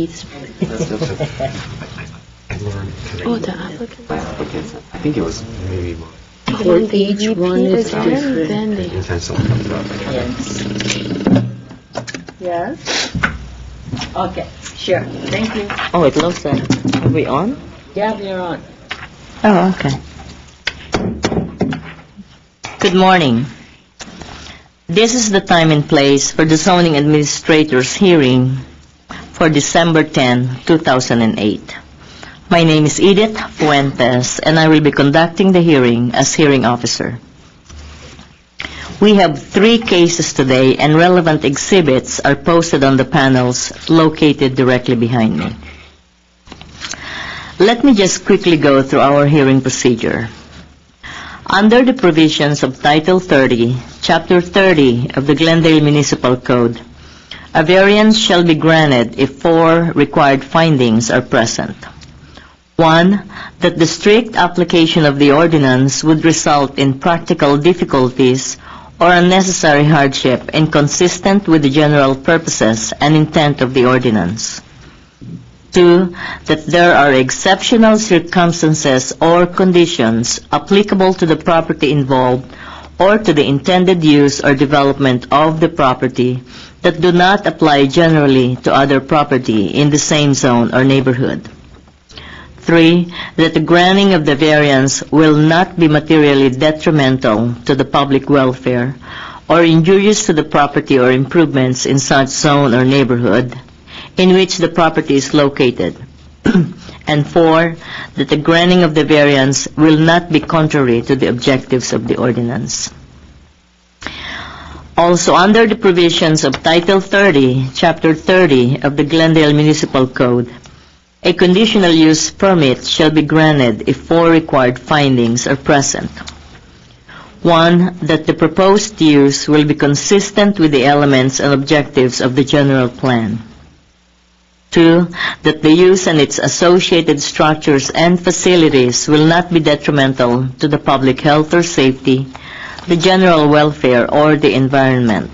Oh, the applicant. I think it was maybe more. For each one is different. Then they Yes. Yes? Okay, sure. Thank you. Oh, it looks like. Are we on? Yeah, we're on. Oh, okay. Good morning. This is the time and place for the zoning administrator's hearing for December 10, 2008. My name is Edith Fuentes, and I will be conducting the hearing as hearing officer. We have 3 cases today, and relevant exhibits are posted on the panels located directly behind me. Let me just quickly go through our hearing procedure. Under the provisions of Title 30, Chapter 30 of the Glendale Municipal Code, a variance shall be granted if 4 required findings are present. 1, that the strict application of the ordinance would result in practical difficulties or unnecessary hardship inconsistent with the general purposes and intent of the ordinance. 2, that there are exceptional circumstances or conditions applicable to the property involved or to the intended use or development of the property that do not apply generally to other property in the same zone or neighborhood. 3, that the granting of the variance will not be materially detrimental to the public welfare or injurious to the property or improvements in such zone or neighborhood in which the property is located. And 4, that the granting of the variance will not be contrary to the objectives of the ordinance. Also, under the provisions of Title 30, Chapter 30 of the Glendale Municipal Code, a conditional use permit shall be granted if 4 required findings are present. 1, that the proposed use will be consistent with the elements and objectives of the general plan. 2, that the use and its associated structures and facilities will not be detrimental to the public health or safety, the general welfare, or the environment.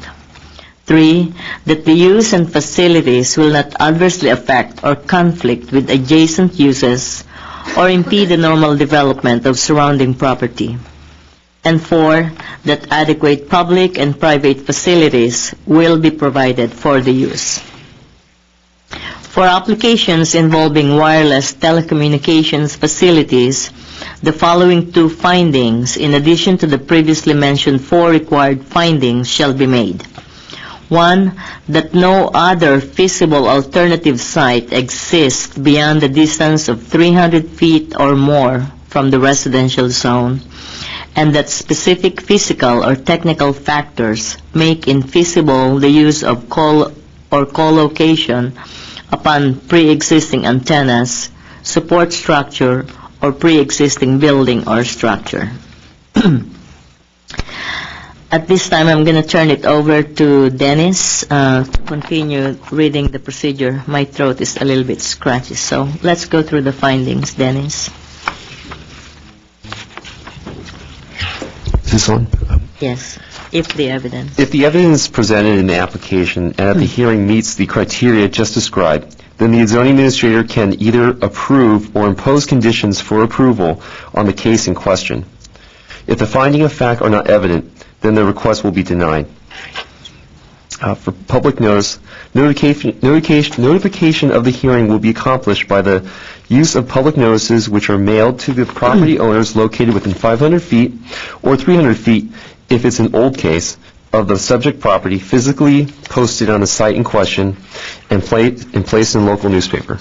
3, that the use and facilities will not adversely affect or conflict with adjacent uses or impede the normal development of surrounding property. And 4, that adequate public and private facilities will be provided for the use. For applications involving wireless telecommunications facilities, the following 2 findings, in addition to the previously mentioned 4 required findings, shall be made. 1, that no other feasible alternative site exists beyond the distance of 300 feet or more from the residential zone, and that specific physical or technical factors make infeasible the use of co-location upon pre-existing antennas, support structure, or pre-existing building or structure. At this time, I'm going to turn it over to Dennis to continue reading the procedure. My throat is a little bit scratchy, so let's go through the findings, Dennis. Is this on? Yes, if the evidence. If the evidence presented in the application and at the hearing meets the criteria just described, then the zoning administrator can either approve or impose conditions for approval on the case in question. If the finding of fact are not evident, then the request will be denied. For public notice, notification of the hearing will be accomplished by the use of public notices which are mailed to the property owners located within 500 feet or 300 feet if it's an old case of the subject property, physically posted on the site in question and placed in a local newspaper.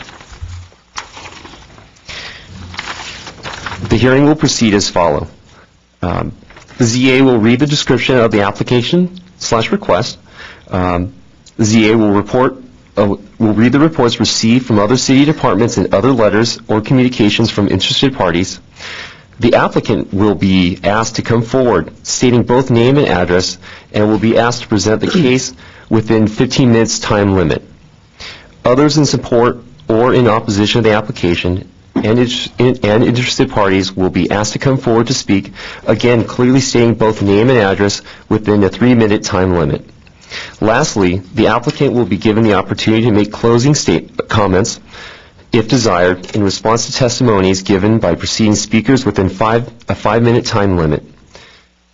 The hearing will proceed as follows. The ZA will read the description of the application/request. The ZA will read the reports received from other city departments and other letters or communications from interested parties. The applicant will be asked to come forward, stating both name and address, and will be asked to present the case within 15 minutes time limit. Others in support or in opposition to the application and interested parties will be asked to come forward to speak, again clearly stating both name and address within a 3-minute time limit. Lastly, the applicant will be given the opportunity to make closing comments, if desired, in response to testimonies given by preceding speakers within a 5-minute time limit.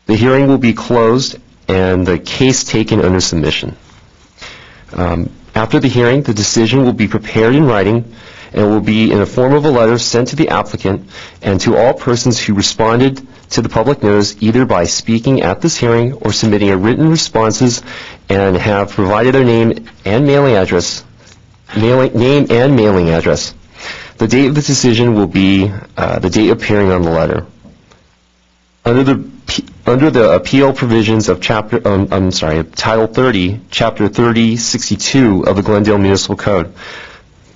The hearing will be closed and the case taken under submission. After the hearing, the decision will be prepared in writing and will be in the form of a letter sent to the applicant and to all persons who responded to the public notice either by speaking at this hearing or submitting a written responses and have provided their name and mailing address. The date of the decision will be the date appearing on the letter. Under the appeal provisions of Title 30, Chapter 3062 of the Glendale Municipal Code,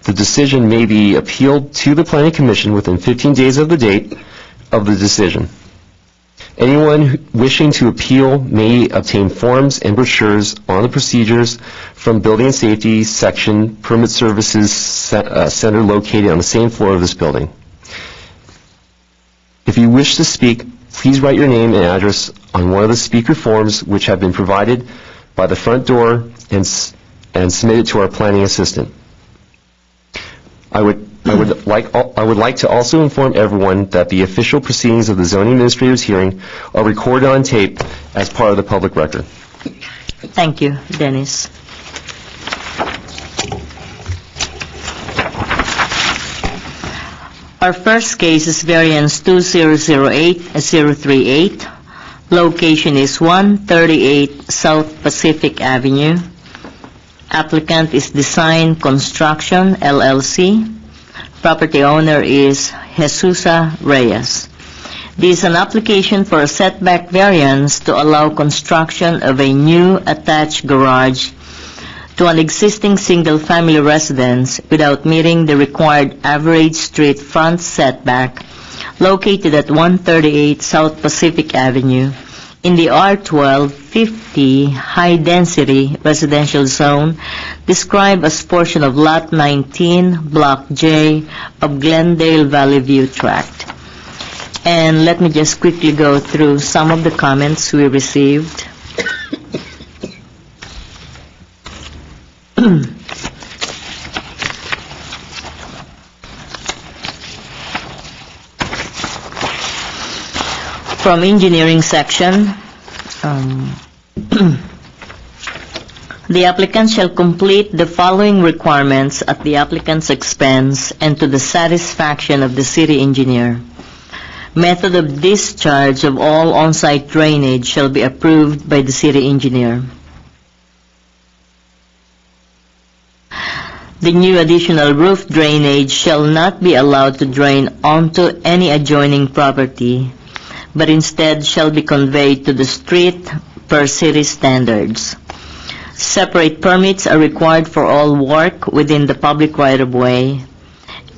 the decision may be appealed to the Planning Commission within 15 days of the date of the decision. Anyone wishing to appeal may obtain forms and brochures on the procedures from Building and Safety Section Permit Services Center located on the same floor of this building. If you wish to speak, please write your name and address on one of the speaker forms which have been provided by the front door and submit it to our planning assistant. I would like to also inform everyone that the official proceedings of the zoning administrator's hearing are recorded on tape as part of the public record. Thank you, Dennis. Our first case is variance 2008-038. Location is 138 South Pacific Avenue. Applicant is Design Construction, LLC. Property owner is Jesusa Reyes. This is an application for a setback variance to allow construction of a new attached garage to an existing single-family residence without meeting the required average street front setback located at 138 South Pacific Avenue in the R12-50 high-density residential zone described as portion of Lot 19, Block J of Glendale Valley View Tract. And let me just quickly go through some of the comments we received. From engineering section, the applicant shall complete the following requirements at the applicant's expense and to the satisfaction of the city engineer. Method of discharge of all on-site drainage shall be approved by the city engineer. The new additional roof drainage shall not be allowed to drain onto any adjoining property, but instead shall be conveyed to the street per city standards. Separate permits are required for all work within the public right-of-way,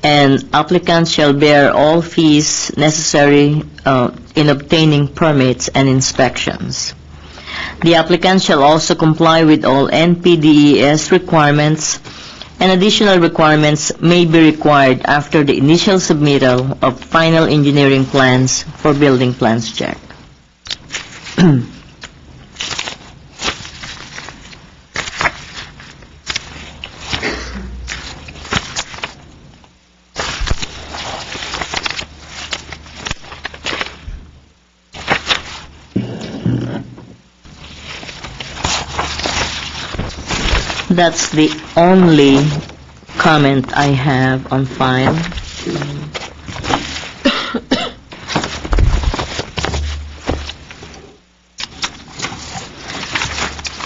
and applicants shall bear all fees necessary in obtaining permits and inspections. The applicant shall also comply with all NPDES requirements, and additional requirements may be required after the initial submittal of final engineering plans for building plans check. That's the only comment I have on file.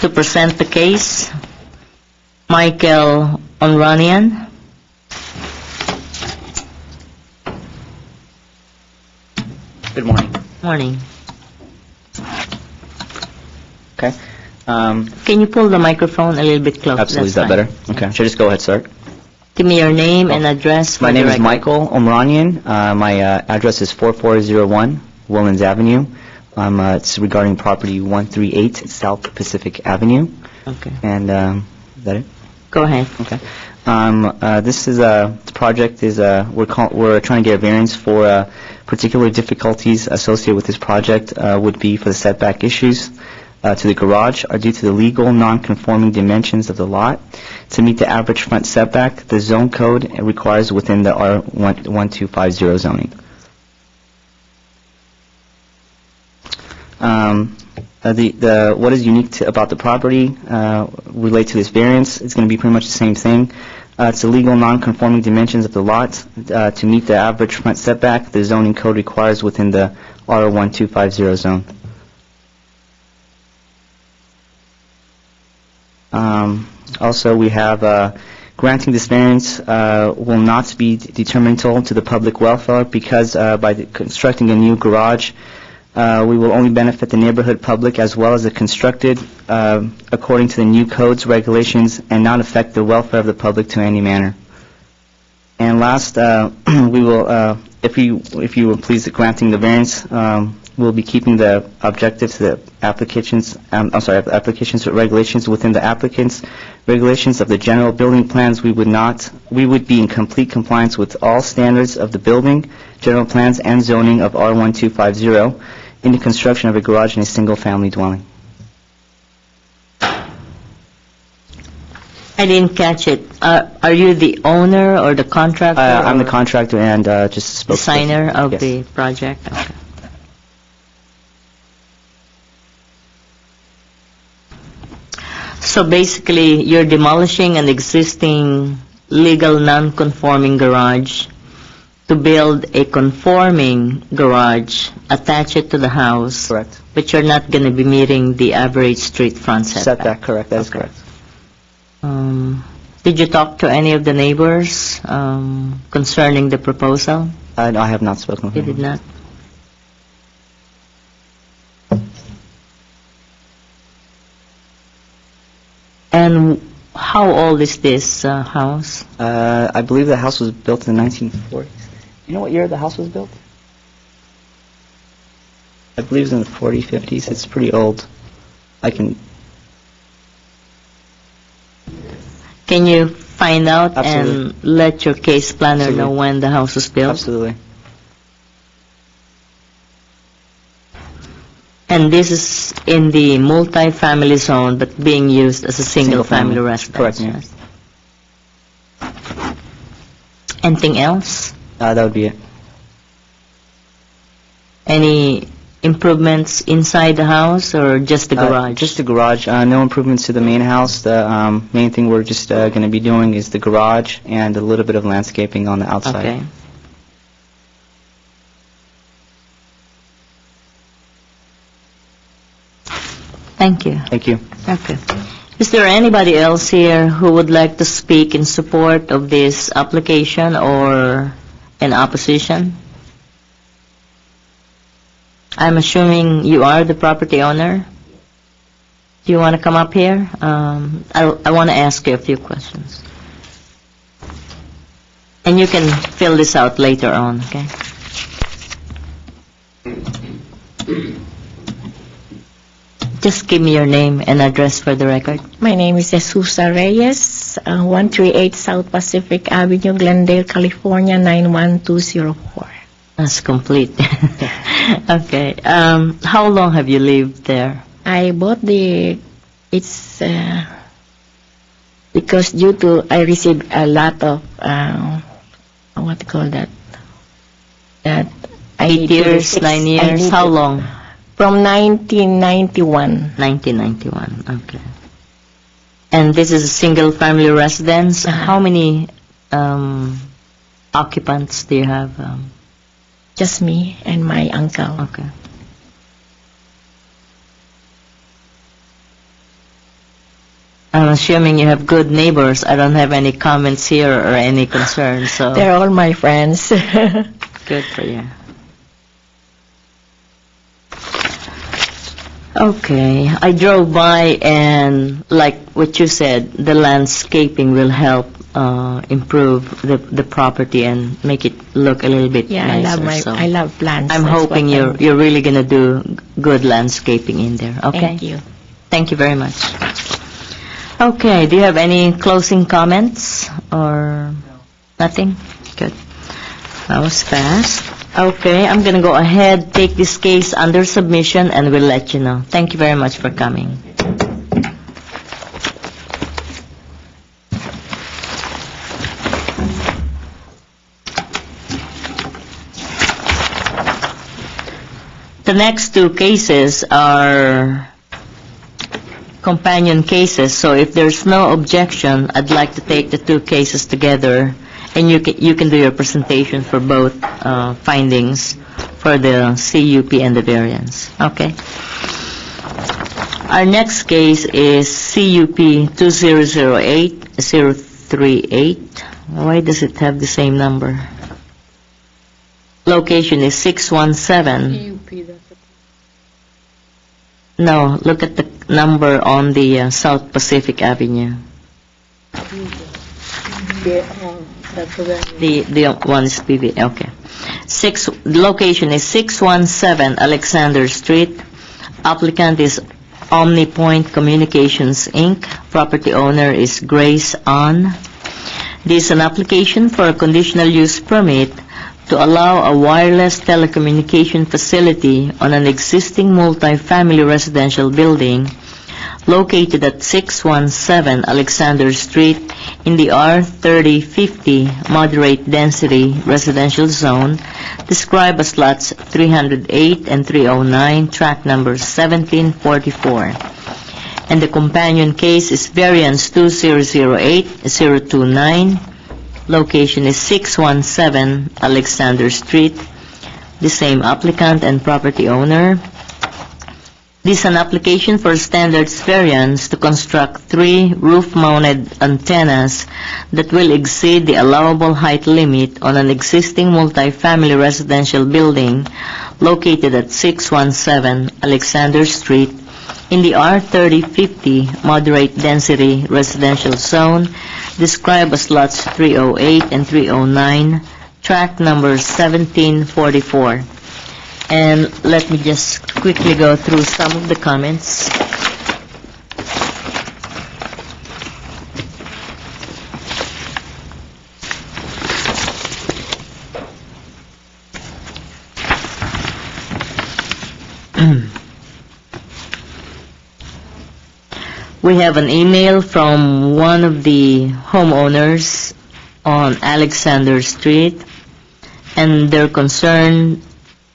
To present the case, Michael Onranian. Good morning. Morning. Okay. Can you pull the microphone a little bit closer? Absolutely. Is that better? Okay. Should I just go ahead, start? Give me your name and address. For My the name is record. Michael Omranian. My address is 4401 Woollands Avenue. It's regarding property 138 South Pacific Avenue. Okay. And is that it? Go ahead. Okay. This is the project is we're trying to get a variance for particular difficulties associated with this project would be for the setback issues. to the garage are due to the legal non-conforming dimensions of the lot. To meet the average front setback, the zone code requires within the R1250 zoning. What is unique about the property relate to this variance? It's going to be pretty much the same thing. It's the legal non-conforming dimensions of the lot. To meet the average front setback, the zoning code requires within the R1250 zone. Also, we have granting this variance will not be detrimental to the public welfare because by constructing a new garage, we will only benefit the neighborhood public as well as the constructed according to the new codes, regulations, and not affect the welfare of the public to any manner. And last, we will, if you will please granting the variance, we'll be keeping the objectives to the applications, applications or regulations within the applicant's regulations of the general building plans. We would be in complete compliance with all standards of the building, general plans, and zoning of R1250 in the construction of a garage in a single-family dwelling. I didn't catch it. Are you the owner or the contractor? I'm the or contractor and just spoke designer of Yes. the project? Okay. So basically, you're demolishing an existing legal non-conforming garage to build a conforming garage, attach it to the house. Correct. But you're not going to be meeting the average street front setback. Setback, correct. That is Okay. correct. Did you talk to any of the neighbors concerning the proposal? No, I have not spoken with You him. did not? And how old is this house? I believe the house was built in the 1940s. You know what year the house was built? I believe it's in the 40s, 50s. It's pretty old. Can you find out Absolutely. and let your case planner know Absolutely. when the house was built? Absolutely. And this is in the multi-family zone, but being used as a single-family Single-family. residence. Correct, yeah. Yes. Anything else? That would be it. Any improvements inside the house or just the garage? Just the garage. No improvements to the main house. The main thing we're just going to be doing is the garage and a little bit of landscaping on the outside. Okay. Thank you. Thank you. Okay. Is there anybody else here who would like to speak in support of this application or in opposition? I'm assuming you are the property owner. Do you want to come up here? I want to ask you a few questions. And you can fill this out later on, okay? Just give me your name and address for the record. My name is Jesusa Reyes, 138 South Pacific Avenue, Glendale, California, 91204. That's complete. Okay. How long have you lived there? I bought it's because due to I received a lot of, what do you call that? That I 8 need to years, fix- 9 I years? need How to- long? From 1991. 1991. Okay. And this is a single-family residence. Uh-huh. How many occupants do you have? Just me and my uncle. Okay. I'm assuming you have good neighbors. I don't have any comments here or any concerns, so They're all my friends. good for you. Okay, I drove by and like what you said, the landscaping will help improve the property and make it look a little bit Yeah, nicer. so I love plants. I'm That's hoping what you're really gonna do good landscaping in there. Okay. Thank you. Thank you very much. Okay, do you have any closing comments or nothing? Good. That was fast. Okay, I'm going to go ahead, take this case under submission, and we'll let you know. Thank you very much for coming. The next two cases are companion cases, so if there's no objection, I'd like to take the two cases together, and you can do your presentation for both findings for the CUP and the variance. Okay? Our next case is CUP 2008-038. Why does it have the same number? Location is 617. No, look at the number on the South Pacific Avenue. The one is PV, okay. The location is 617 Alexander Street. Applicant is OmniPoint Communications, Inc. Property owner is Grace An. This is an application for a conditional use permit to allow a wireless telecommunication facility on an existing multi-family residential building located at 617 Alexander Street in the R3050 moderate density residential zone, described as lots 308 and 309, tract number 1744. And the companion case is variance 2008-029. Location is 617 Alexander Street. The same applicant and property owner. This is an application for standards variance to construct 3 roof-mounted antennas that will exceed the allowable height limit on an existing multi-family residential building located at 617 Alexander Street in the R3050 moderate density residential zone, described as lots 308 and 309, tract number 1744. And let me just quickly go through some of the comments. We have an email from one of the homeowners on Alexander Street, and their concern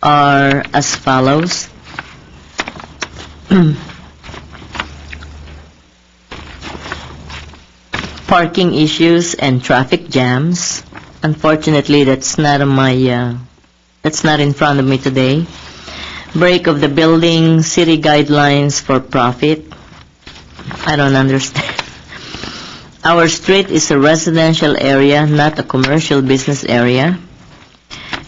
are as follows. Parking issues and traffic jams. Unfortunately, that's not on my that's not in front of me today. Break of the building, city guidelines for profit. I don't understand. Our street is a residential area, not a commercial business area.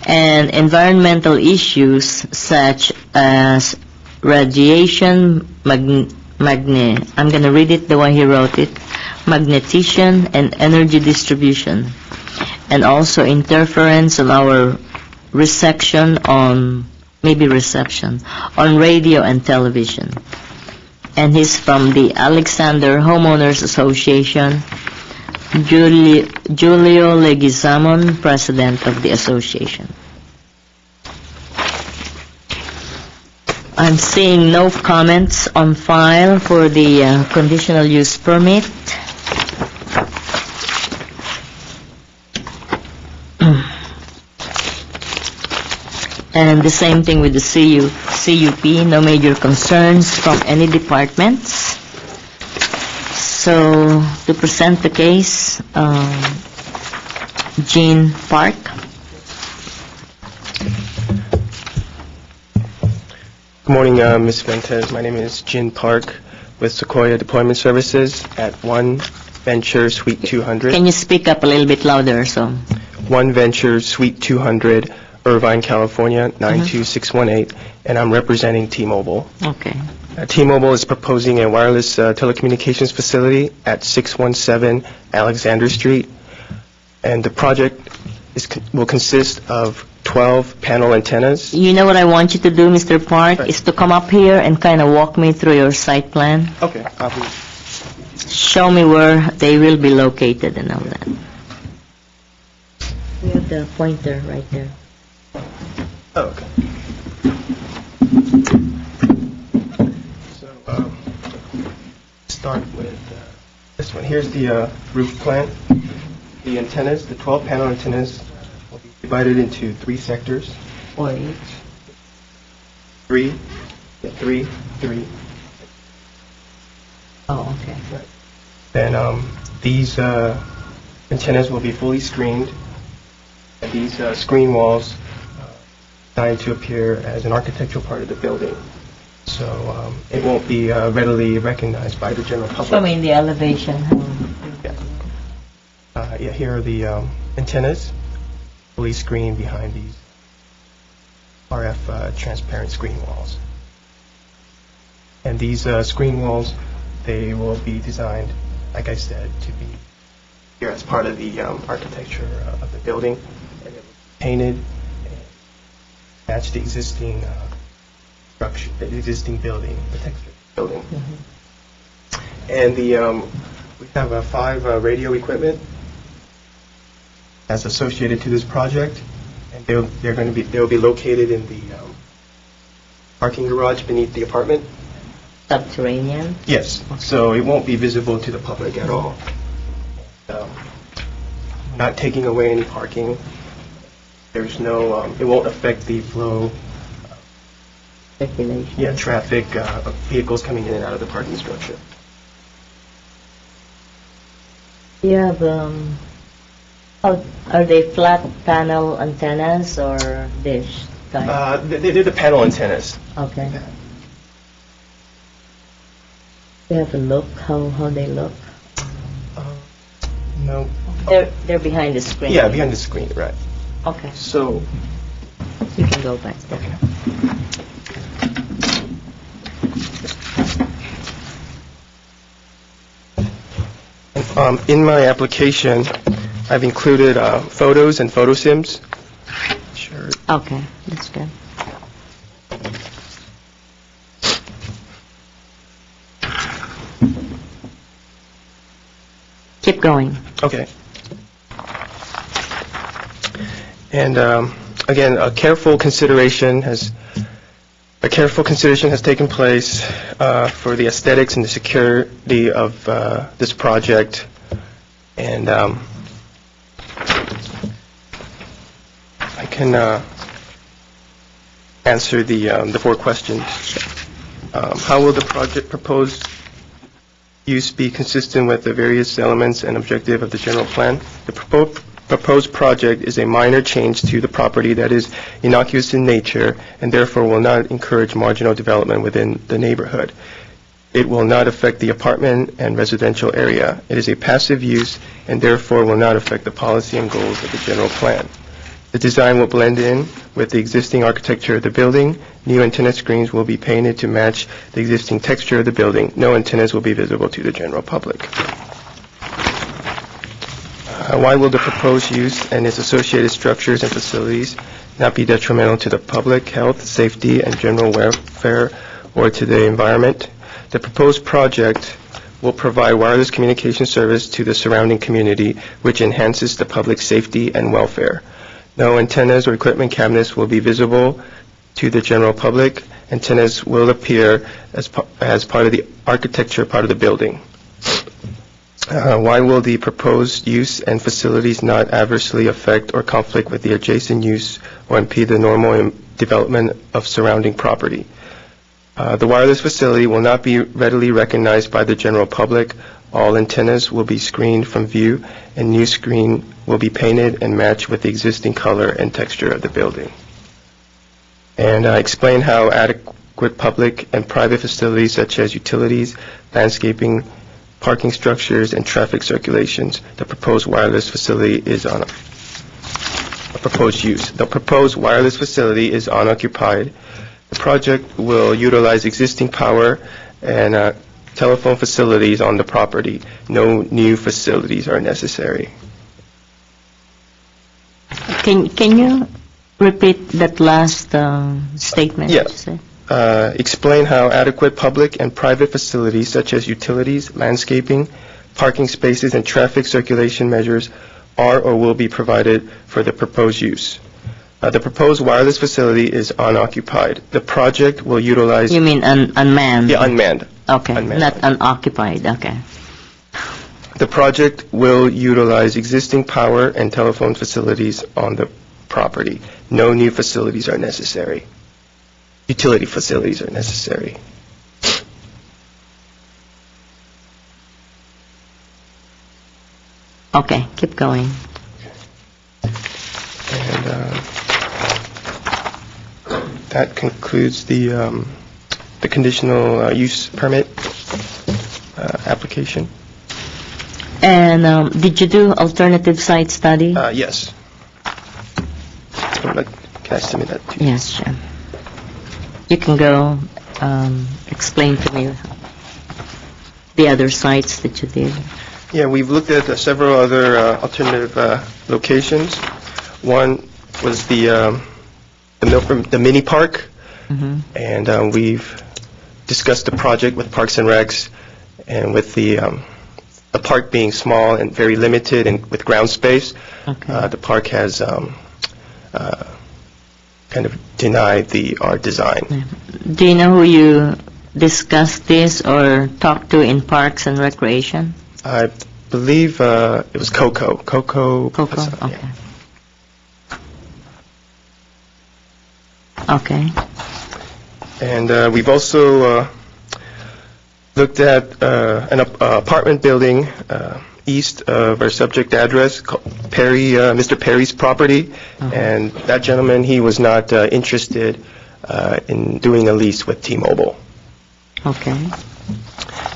And environmental issues such as radiation, I'm going to read it the way he wrote it, magnetization and energy distribution, and also interference on our reception on radio and television. And he's from the Alexander Homeowners Association. Julio Leguizamon, President of the Association. I'm seeing no comments on file for the conditional use permit. And the same thing with the CUP, no major concerns from any departments. So, to present the case, Jean Park. Good morning, Ms. Ventez. My name is Jin Park with Sequoia Deployment Services at 1 Venture Suite 200. Can you speak up a little bit louder? 1 Venture Suite 200, Irvine, California, 92618, and I'm representing T-Mobile. Okay. T-Mobile is proposing a wireless telecommunications facility at 617 Alexander Street, and the project will consist of 12 panel antennas. You know what I want you to do, Mr. Park, is to come up here and kind of walk me through your site plan. Okay. Show me where they will be located and all that. We have the pointer right there. Oh, okay. So, start with this one. Here's the roof plan. The antennas, the 12-panel antennas, will be divided into 3 sectors. Or each? 3, 3. Oh, okay. Then these antennas will be fully screened. And these screen walls designed to appear as an architectural part of the building. So it won't be readily recognized by the general public. Show me in the elevation. Yeah, here are the antennas, fully screened behind these RF transparent screen walls. And these screen walls, they will be designed, like I said, to be here as part of the architecture of the building. And it will be painted and match the existing structure, the existing building, the texture of the building. And we have 5 radio equipment as associated to this project, and they'll be located in the parking garage beneath the apartment. Subterranean? Yes, so it won't be visible to the public at all. Not taking away any parking. There's no, it won't affect the flow. Circulation. Yeah, traffic, of vehicles coming in and out of the parking structure. You have, are they flat panel antennas or dish type? They're the panel antennas. Okay. You have a look, how they look? No. They're behind the screen. Yeah, behind the screen, right. Okay, So, you can go back there. okay. In my application, I've included photos and photo sims. Sure. Okay, that's good. Keep going. Okay. And again, a careful consideration has taken place for the aesthetics and the security of this project. And I can answer the 4 questions. How will the project proposed use be consistent with the various elements and objective of the general plan? The proposed project is a minor change to the property that is innocuous in nature and therefore will not encourage marginal development within the neighborhood. It will not affect the apartment and residential area. It is a passive use and therefore will not affect the policy and goals of the general plan. The design will blend in with the existing architecture of the building. New antenna screens will be painted to match the existing texture of the building. No antennas will be visible to the general public. Why will the proposed use and its associated structures and facilities not be detrimental to the public health, safety, and general welfare or to the environment? The proposed project will provide wireless communication service to the surrounding community, which enhances the public safety and welfare. No antennas or equipment cabinets will be visible to the general public. Antennas will appear as part of the architecture part of the building. Why will the proposed use and facilities not adversely affect or conflict with the adjacent use or impede the normal development of surrounding property? The wireless facility will not be readily recognized by the general public. All antennas will be screened from view, and new screen will be painted and matched with the existing color and texture of the building. And explain how adequate public and private facilities such as utilities, landscaping, parking structures, and traffic circulations, the proposed wireless facility is on a proposed use. The proposed wireless facility is unoccupied. The project will utilize existing power and telephone facilities on the property. No new facilities are necessary. Can you repeat that last statement? Yes. Explain how adequate public and private facilities such as utilities, landscaping, parking spaces, and traffic circulation measures are or will be provided for the proposed use. The proposed wireless facility is unoccupied. The project will utilize... You mean unmanned? Yeah, unmanned. Okay, unmanned. not unoccupied, okay. The project will utilize existing power and telephone facilities on the property. No new facilities are necessary. Utility facilities are necessary. Okay, keep going. And that concludes the conditional use permit application. And did you do alternative site study? Yes. Can I submit that to you? Yes, sure. You can go explain to me the other sites that you did. Yeah, we've looked at several other alternative locations. One was the mini park, and we've discussed the project with Parks and Recs, and with the park being small and very limited and with ground space, the park has kind of denied our design. Do you know who you discussed this or talked to in Parks and Recreation? I believe it was Coco. Coco? Okay. Yeah. Okay. And we've also looked at an apartment building east of our subject address, Mr. Perry's property, and that gentleman, he was not interested in doing a lease with T-Mobile. Okay.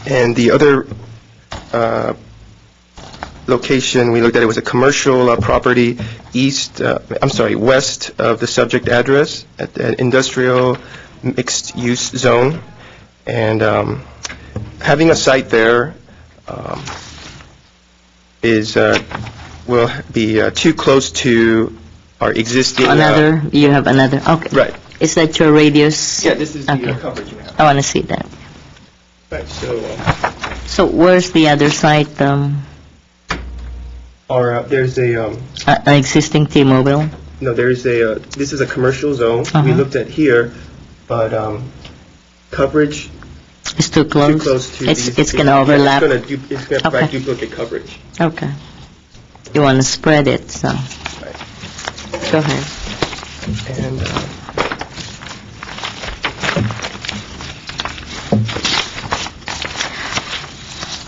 And the other location we looked at, it was a commercial property west of the subject address at the industrial mixed-use zone. And having a site there will be too close to our existing... You have another, okay. Right. Is that your radius? Yeah, this is the Okay. coverage you have. I want to see that. Right, so... So where's the other site? there's a... An existing T-Mobile? No, there's this is a commercial zone. We Uh-huh. looked at here, but coverage It's too close? too close to these. It's going to overlap? It's going to provide Okay. duplicate coverage. Okay. You want to spread it, so. Right. Go ahead. And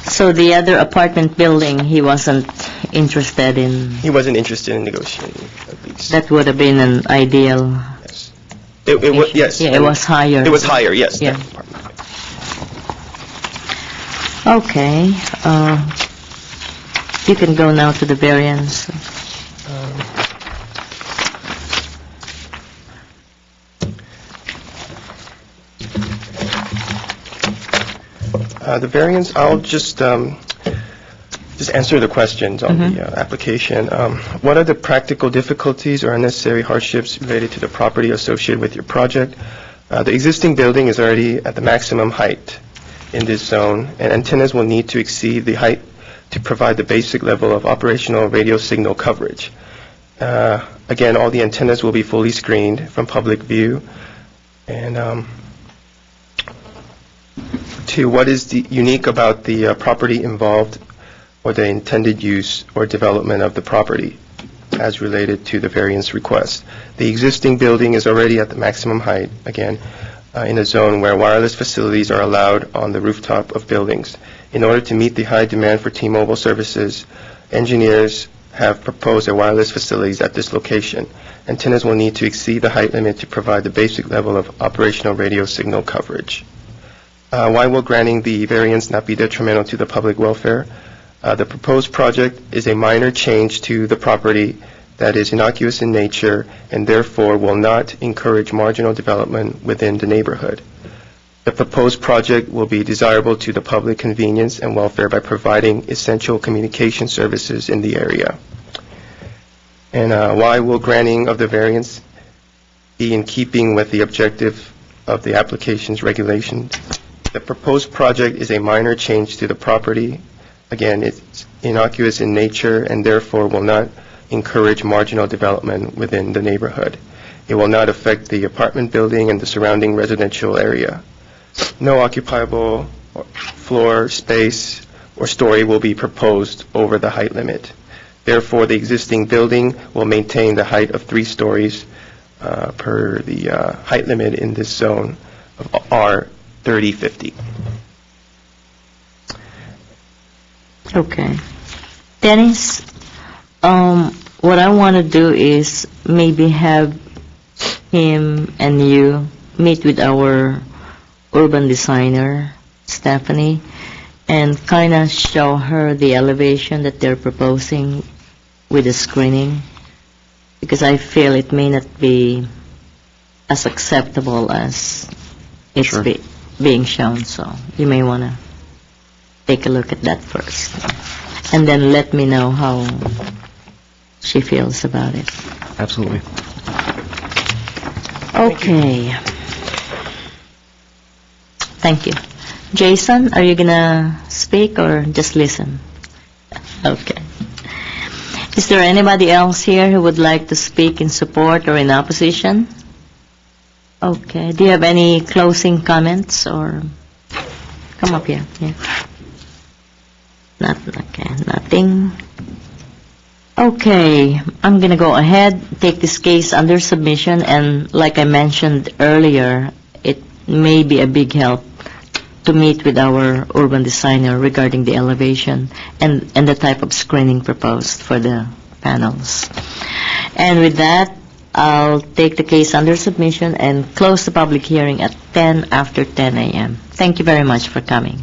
So the other apartment building, he wasn't interested in, he wasn't interested in negotiating a lease. that would have been an ideal. Yes. It was, yes. Yeah, it was higher. It was higher, yes. Yeah. that apartment. Okay. You can go now to the variance. The variance, I'll just answer the questions on the application. What are the practical difficulties or unnecessary hardships related to the property associated with your project? The existing building is already at the maximum height in this zone, and antennas will need to exceed the height to provide the basic level of operational radio signal coverage. Again, all the antennas will be fully screened from public view. And two, what is unique about the property involved or the intended use or development of the property as related to the variance request? The existing building is already at the maximum height, again, in a zone where wireless facilities are allowed on the rooftop of buildings. In order to meet the high demand for T-Mobile services, engineers have proposed a wireless facilities at this location. Antennas will need to exceed the height limit to provide the basic level of operational radio signal coverage. Why will granting the variance not be detrimental to the public welfare? The proposed project is a minor change to the property that is innocuous in nature and therefore will not encourage marginal development within the neighborhood. The proposed project will be desirable to the public convenience and welfare by providing essential communication services in the area. And why will granting of the variance be in keeping with the objective of the application's regulations? The proposed project is a minor change to the property. Again, it's innocuous in nature and therefore will not encourage marginal development within the neighborhood. It will not affect the apartment building and the surrounding residential area. No occupiable floor space or story will be proposed over the height limit. Therefore, the existing building will maintain the height of 3 stories per the height limit in this zone of R3050. Okay. Dennis, what I want to do is maybe have him and you meet with our urban designer, Stephanie, and kind of show her the elevation that they're proposing with the screening, because I feel it may not be as acceptable as it's Sure. being shown, so you may want to take a look at that first. And then let me know how she feels about it. Absolutely. Okay. Thank you. Jason, are you gonna speak or just listen? Okay. Is there anybody else here who would like to speak in support or in opposition? Okay. Do you have any closing comments or come up here? Yeah. Nothing. Okay, I'm going to go ahead, take this case under submission, and like I mentioned earlier, it may be a big help to meet with our urban designer regarding the elevation and the type of screening proposed for the panels. And with that, I'll take the case under submission and close the public hearing at 10 after 10 a.m. Thank you very much for coming.